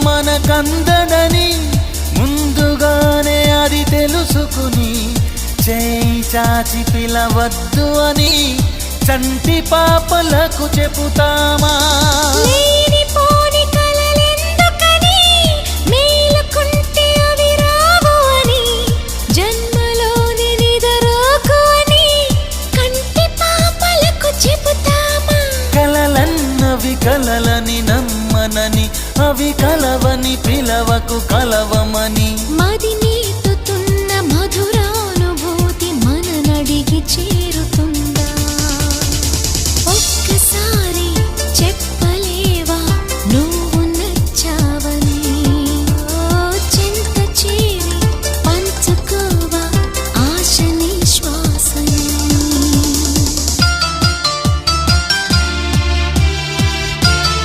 మనకందడని ముందుగానే అది తెలుసుకుని చేయి చాచి పిలవద్దు అని చంటి పాపలకు చెబుతామా? లేనిపోని కలలెందుకని మేలుకుంటే అవి రావు అని జన్మలోని నిదరోకు అని కంటి పాపలకు చెబుతామా? కలలన్నవి కలలని నమ్మనని అవి కలవని పిలవకు కలవమని మది నీటుతున్న మధురానుభూతి మననడిగి చేరుతుందా? ఒక్కసారి